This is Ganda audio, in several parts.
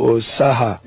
o Saha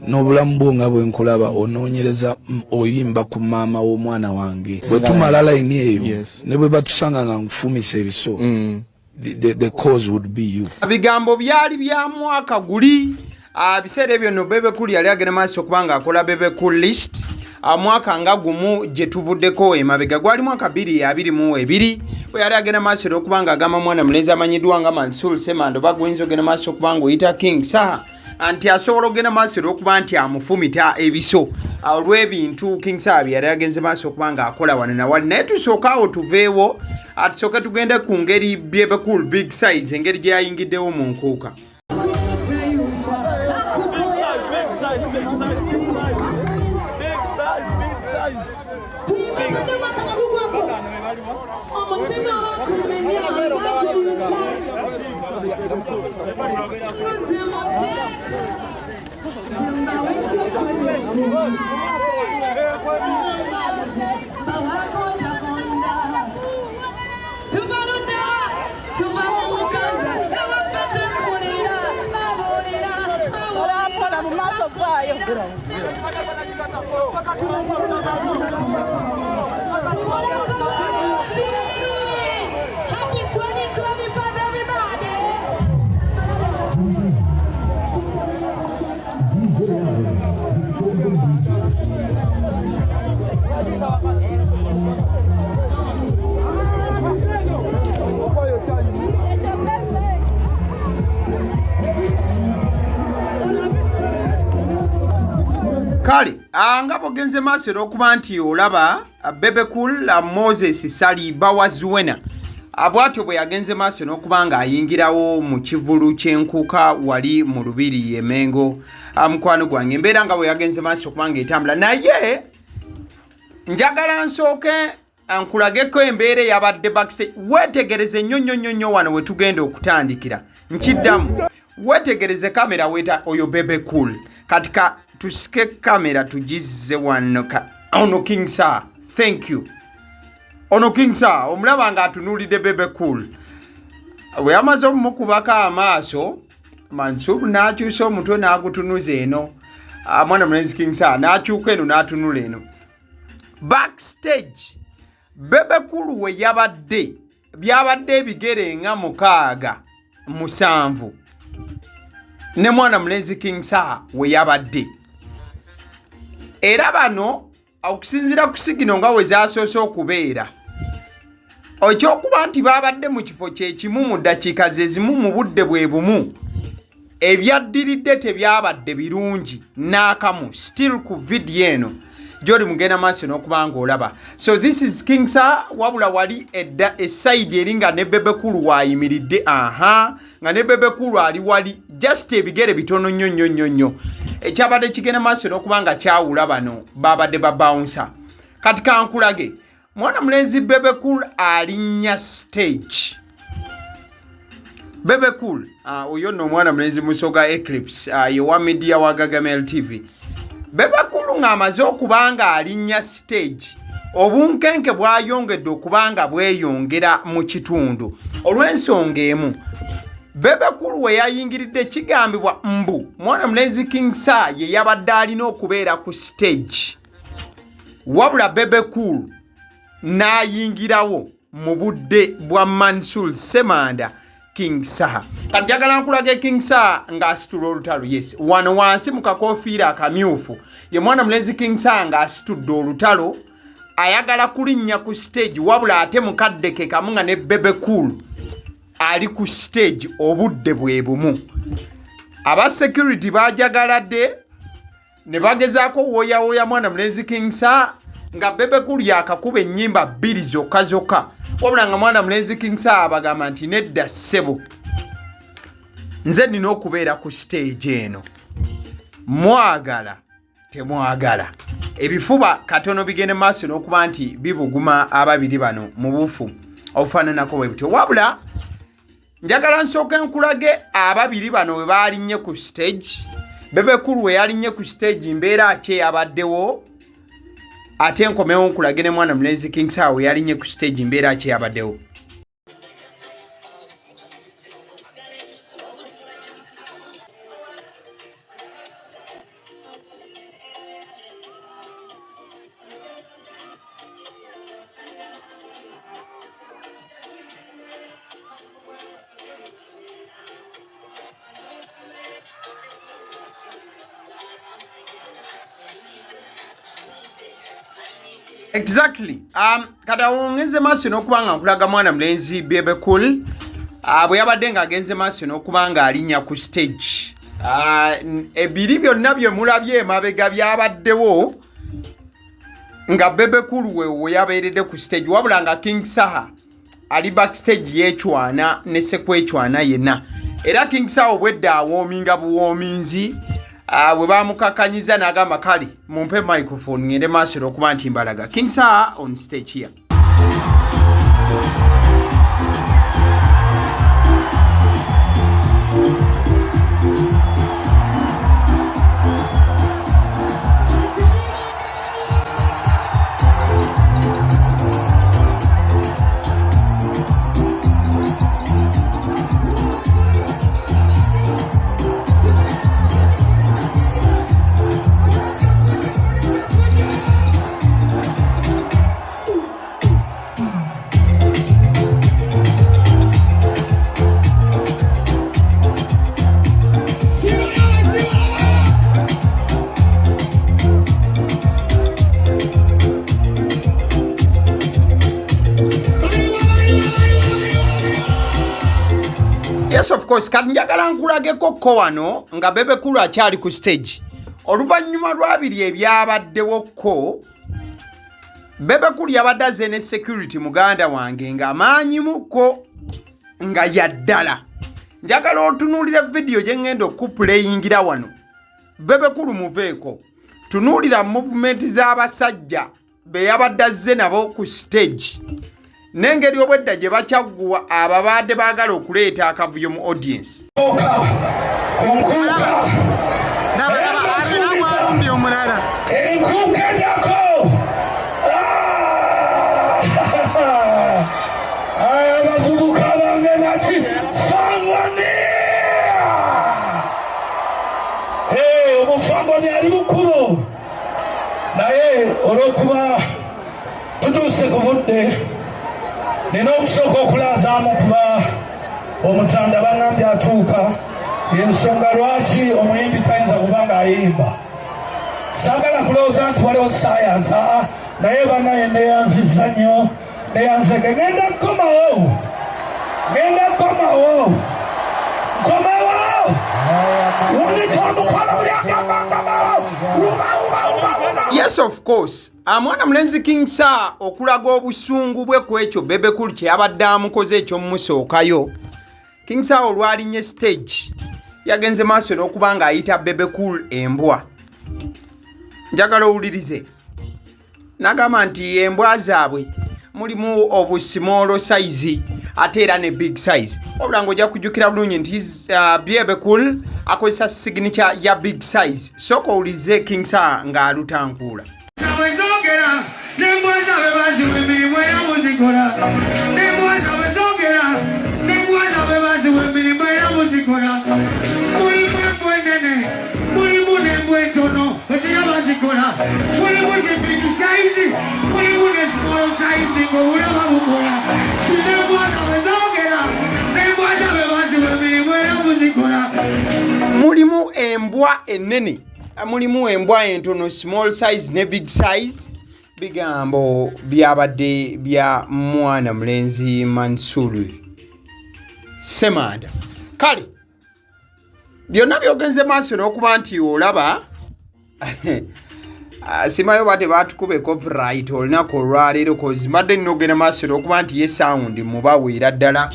n'obulamu bwo nga bwe nkulaba onoonyereza oyimba ku maama w'omwana wange bwe tumala layini eyo ne bwe batusanga nga nfumisa ebiso the cause would be you. Bigambo byali bya mwaka guli biseera ebyo no Bebe Cool yali agenda maaso kubanga akola Bebe Cool list mwaka nga gumu gye tuvuddeko emabega gwali mwaka 2022 we yali agenda maaso okubanga agamba mwana mulenzi amanyiddwa nga Mansour Semando bagwinzo ogenda maaso okubanga oyita King Saha anti asobola ogenda maaso okuba nti amufumita ebiso olw'ebintu King Saha yali agenze maaso okubanga akola wano na wali naye tusooka awo tuveewo atusooke tugende ku ngeri Bebe Cool big size engeri gye yayingiddewo mu Nkuuka. Kale anga bogenze maaso okuba nti olaba Bebe Cool Moses Saliba wazuwena abwatyo bwe yagenze maaso n'okubanga ayingirawo mu kivulu ky'Enkuuka wali mu Lubiri Emengo mukwano gwange embeera nga bwe yagenze maaso okubanga etambula naye njagala nsooke nkulageko embeera yabadde backstage wetegereze nnyo wano we tugenda okutandikira nkiddamu wetegereze kamera weta oyo Bebe Cool katika tusike kamera tujizze wano ono King Saha thank you ono King Saha omulaba nga atunulide Bebe Cool we amaze omukubaka amaaso Mansour n'akyusa omutwe n'agutunuza eno mwana mulenzi King Saha n'akyuka eno n'atunula eno backstage Bebe Cool we yabadde byabadde ebigere nga 7 ne mwana mulenzi King Saha we yabadde era bano okusinzira ku sigino nga we zasoose okubeera okyokuba nti babadde mu kifo kyekimu mu ddakiika ze zimu mu budde bwe bumu ebyaddiridde tebyabadde birungi n'akamu still ku vidiyo eno gy'oli mugenda maaso n'okubanga olaba so this is King Saha wabula wali esayidi eri nga ne Bebe Cool wayimiridde nga ne Bebe Cool ali wali just ebigere bitono nnyo ekyabadde kigenda maaso n'okubanga kyawula bano babadde babouncer kati kankulage mwana mulenzi Bebe Cool alinnya stage Bebe Cool oyo nno omwana mulenzi Musoga Eclipse yewa media wa Gagamel TV Bebe Cool ng'amaze okubanga alinnya stage obunkenke bwayongedde okubanga bweyongera mu kitundu olw'ensonga emu Bebe Cool we yayingiridde kigambibwa mbu mwana mulenzi King Saha ye yabadde alina okubeera ku stage wabula Bebe Cool n'ayingirawo mu budde bwa Mansour Semando King Saha kati njagala nkulage King Saha ng'asitula olutalo yes wano wansi mu kakofiira akamyufu ye mwana mulenzi King Saha ng'asitudde olutalo ayagala kulinnya ku stage wabula ate mukadde ke kamu nga ne Bebe Cool ali ku stage obudde bwe bumu aba security bajagaladde ne bagezaako woya mwana mulenzi King Saha nga Bebe Cool yakakuba ennyimba 2 zokka wabula nga mwana mulenzi King Saha abagamba nti nedda ssebo nze nina okubeera ku stage eno mwagala temwagala ebifuba katono bigende maaso n'okuba nti bibuguma ababiri bano mu bufu obufaananako bwe butyo wabula njagala nsooke nkulage ababiri bano we baalinnye ku stage Bebe Cool we yalinnye ku stage mbeera ki eyabaddewo ate nkomewo nkulage ne mwana mulenzi King Saha we yalinnye ku stage mbeera ki eyabaddewo Exactly. Kada ongeze maso n'okubanga nkulaga mwana mulenzi Bebe Cool. Bwe yabadde ng'agenze maaso n'okubanga alinnya ku stage. Ebiri byonna bye mulabye emabega byabaddewo nga Bebe Cool we yabeeredde ku stage wabula nga King Saha ali backstage yeechwana ne sekwechwana yenna. Era King Saha obwedda awoominga buwoominzi bwe bamukakanyiza n'agamba kale mumpe microphone ngende maaso okuba nti mbalaga. King Saha on stage here. Yes, of course, kati njagala nkulageko ko wano nga Bebe Cool akyali ku stage. Oluvannyuma lwabiri ebyabaddewo ko Bebe Cool yabadde azze ne security muganda wange nga amaanyimuko nga yaddala. Njagala otunuulira video gye ngenda okuplayingira wano. Bebe Cool muveeko. Tunuulira movement z'abasajja be yabadde azze nabo ku stage. Nengeri obwedda gye bakyagguwa ababadde baagala okuleeta akavuyo mu audience. Omufamboni ali mukulu naye olw'okuba tutuuse ku budde nina okusooka okulazaamu kuba omutanda bangambye atuuka y'ensonga lwaki omuyimbi tayinza kuba ng'ayimba. Saagala kulowooza nti waliwo saayansi naye bannaye neyanziza nnyo neyanzeke ngenda nkomawo nkomawo Yes, of course. Mwana mulenzi King Saha okulaga obusungu bwe ku ekyo Bebe Cool kye yabadde amukoze ekyomumusookayo. King Saha olwalinye stage yagenze maaso n'okuba ng'ayita Bebe Cool embwa. Njagala owulirize. N'agamba nti embwa zaabwe mulimu obusimoolo size ate era ne big size. Wabula ng'ojja kujjukira bulungi nti Bebe Cool akozesa signature ya big size. Sooka owulirize King Saha ng'alutankuula. Mulimu embwa enene, mulimu embwa entono small size ne big size. Bigambo byabadde bya mwana mulenzi Mansur Semanda. Kale byonna byogenze maaso n'okuba nti olaba simayo bate batukube copyright olunaku olwaleero kozi mbadde nnogenda maaso n'okuba nti ye sound mubaweera ddala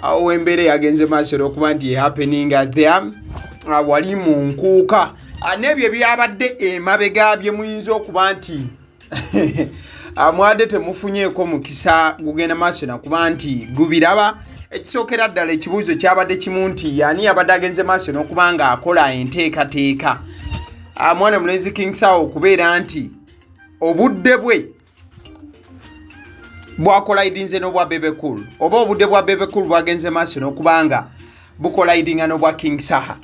awo embeera yagenze maaso n'okuba nti ye happening there wali mu Nkuuka n'ebyo byabadde emabega bye muyinza okuba nti amwade temufunyeeko mukisa gugenda maaso nakuba nti gubiraba. Ekisookera ddala ekibuuzo kyabadde kimu nti yani yabadde agenze maaso n'okuba nga akola enteekateeka mwana mulenzi King Saha okubeera nti obudde bwe bwakolaidinze n'obwa Bebe Cool oba obudde bwa Bebe Cool bwagenze maaso n'okuba nga bukolaidinga n'obwa King Saha.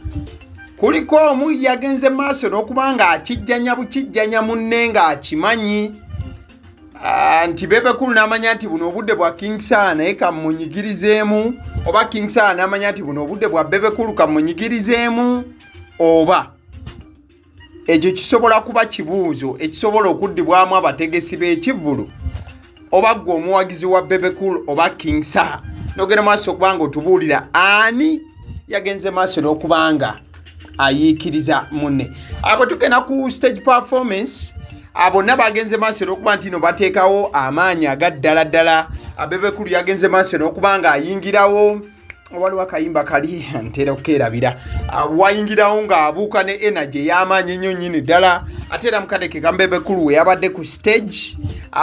Kuliko omu yagenze maaso n'okuba nga akijjanya bukijjanya munne nga akimanyi nti Bebe Cool n'amanya nti buno obudde bwa King Saha naye kamunyigirizeemu, oba King Saha n'amanya nti buno obudde bwa Bebe Cool kamunyigirizeemu, oba ekyo kisobola kuba kibuuzo ekisobola okuddibwamu abategesi b'ekivvulu oba gwe omuwagizi wa Bebe Cool oba King Saha nogenda maaso okubanga otubuulira ani yagenze maaso n'okubanga ayiikiriza munne. Abo tugenda ku stage performance bonna bagenze maaso n'okuba nti no bateekawo amaanyi agaddala ddala. Bebe Cool yagenze maaso n'okubanga ayingirawo waliwo akayimba kali ntera okukeerabira wayingirawo ng'abuuka ne energy ey'amaanyi ennyo nnyini ddala ate era mukadeke ka Bebe Cool we yabadde ku stage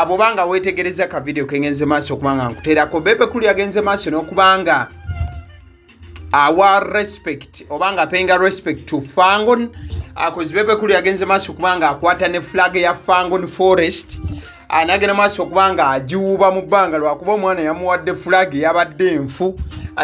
bw'obanga weetegereza ka video kengenze maaso okubanga nkuteerako. Bebe Cool yagenze maaso n'okubanga awa respect obanga penga respect to Fangon cause Bebe Cool yagenze maaso okubanga akwata ne flag ya Fangon Forest anagenda maaso okubanga agiwuuba mu bbanga lwakuba omwana yamuwadde flag yabadde enfu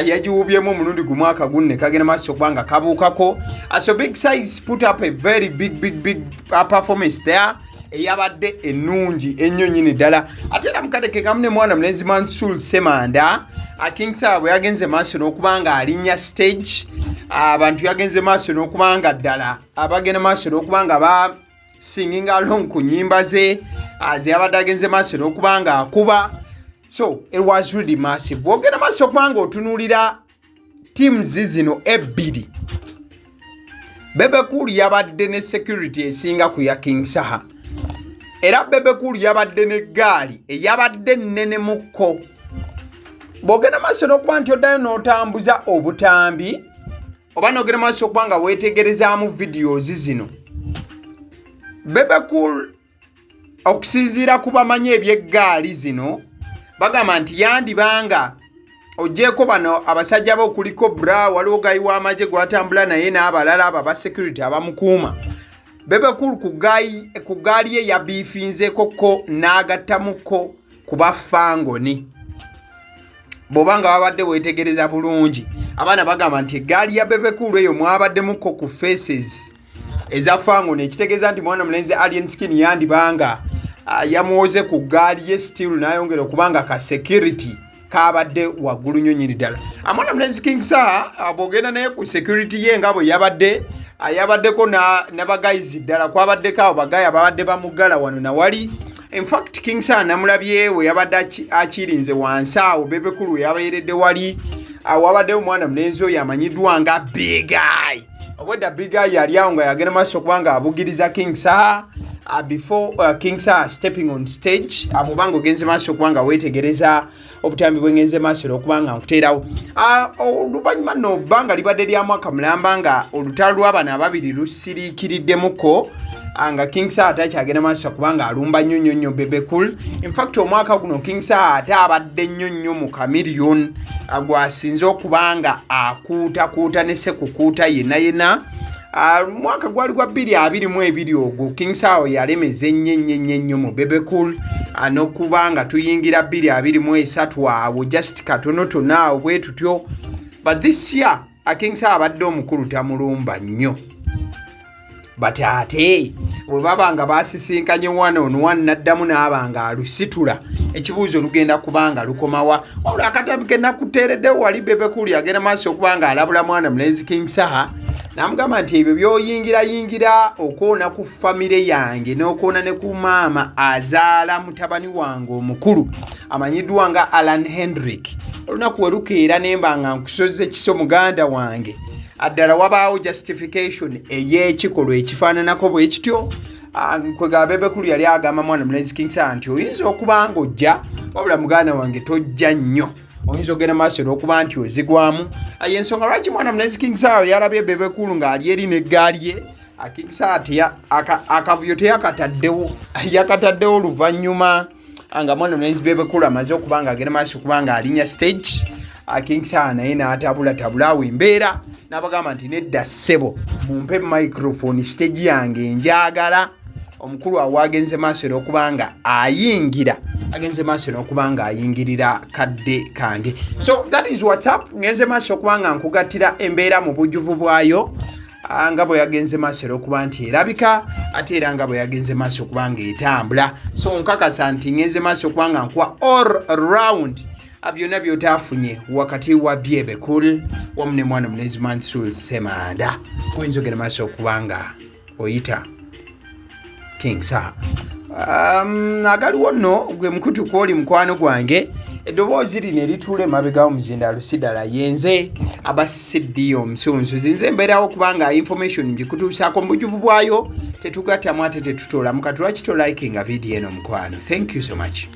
yagiwuubyemu omulundi gumwaka gunne kagenda maaso okubanga kabuukako. So Big Size put up a very big performance there eyabadde ennungi ennyo nnyini ddala ate era mukadeke kamu ne mwana mulenzi Mansul Semanda King Saha bwe yagenze maaso n'okubanga alinnya stage abantu yagenze maaso n'okubanga ddala abagenda maaso n'okubanga ba singing along ku nnyimba ze yabadde agenze maaso n'okubanga akuba. So it was really massive. Bwogenda maaso okubanga otunuulira teams zino ebbiri Bebe Cool yabadde ne security esinga ku ya King Saha era Bebe Cool yabadde ne Egaali eyabadde nnene mukko. Bwogenda maaso n'okuba nti oddayo n'otambuza obutambi oba n'ogenda maaso okubanga weetegerezaamu videos zino Bebe Cool okusinziira ku bamanyi eby'eggaali zino bagamba nti yandibanga ogyeko bano abasajja bo kuliko bra waliwo gayi w'amagye gwatambula naye n'abalala abo aba security abamukuuma. Bebe Cool ku gaali ye yabiifinzekoko n'agattamuko ku bafangoni. Bw'obanga babadde weetegereza bulungi abaana bagamba nti eggaali ya Bebe Cool eyo mwabaddemuko ku faces eza fangoni ekitegeeza nti mwana mulenzi Alien Skin yandibanga yamuwoze ku gaali ye still n'ayongera okubanga ka security kabadde waggulu nnyo nnyini ddala. Mwana mulenzi King Saha bw'ogenda naye ku security ye nga bwe yabaddeko n'abagayizi ddala kwabaddeko abo bagayi ababadde bamuggala wano na wali. In fact King Saha namulabye we yabadde akirinze wansi awo Bebe Cool we yabayeredde wali wabaddewo mwana mulenzi oyo amanyiddwa nga Big Eye. Obwedda Big Eye yali awo nga yagenda maaso okubanga abugiriza King Saha before King Saha stepping on stage bw'obanga ogenze maaso okubanga weetegereza obutambi bwengenze maaso okubanga nkuteerawo. Oluvannyuma nno bbanga libadde lya mwaka mulamba nga olutalo lw'abano ababiri lusiriikiriddemuko nga King Saha takyagenda maaso kubanga alumba nnyo Bebe Cool. In fact omwaka guno King Saha ate abadde nnyo mu kamiliyoni gwasinze okubanga akuutakuuta ne sekukuuta yenna. Mwaka gwali gwa 2022 ogwo King Saha yalemeze nnyo mu Bebe Cool n'okubanga tuyingira 2023 awo just katonotono awo bwe tutyo. But this year King Saha abadde omukulu tamulumba nnyo. But ate bwe babanga basisinkanye one on one naddamu n'abanga alusitula ekibuuzo lugenda kubanga lukomawa. Wabula akatambi ke nakuteereddewo wali Bebe Cool yagenda maaso okubanga alabula mwana mulenzi King Saha n'amugamba nti ebyo by'oyingira okoona ku famire yange n'okoona ne ku maama azaala mutabani wange omukulu amanyiddwa nga Alan Hendrick olunaku we lukeera nemba nga nkusoze kiso muganda wange addala wabaawo justification ey'ekikolwa ekifaananako bwe kityo. Kwega Bebe Cool yali agamba mwana mulenzi King Saha nti oyinza okuba nga ojja wabula muganda wange tojja nnyo oyinza ogenda maaso n'okuba nti ozigwamu. Y'ensonga lwaki mwana mulenzi King Saha yalabye Bebe Cool ng'ali eri n'eggaali ye. King Saha akavuyo teyakataddewo yakataddewo oluvannyuma nga mwana mulenzi Bebe Cool amaze okuba nga agenda maaso okuba nga alinnya stage. King Saha naye n'atabula awo embeera n'abagamba nti nedda ssebo mumpe microphone stage yange njagala. Omukulu awo agenze maaso n'okubanga ayingira agenze maaso n'okubanga ayingirira kadde kange. So that is what's up. Ngenze maaso okubanga nkugattira embeera mu bujjuvu bwayo nga bwe yagenze maaso n'okuba nti erabika ate era nga bwe yagenze maaso okubanga etambula. So nkakasa nti ngenze maaso okubanga nkuwa all around byonna by'otaafunye wakati wa Bebe Cool wamu ne mwana mulenzi Mansul Semanda. Oyinza ogenda maaso okubanga oyita King Saha. Agaliwo nno gwe mukutu kwoli mukwano gwange eddoboozi lino erituula emabega omuzinda lusidala yenze abasidiyo omusunsu zinze mbeerawo kubanga information ngikutuusaako mu bujuvu bwayo tetugattamu ate tetutolamu katulwaki tolikinga vidiyo eno mukwano. Thank you so much.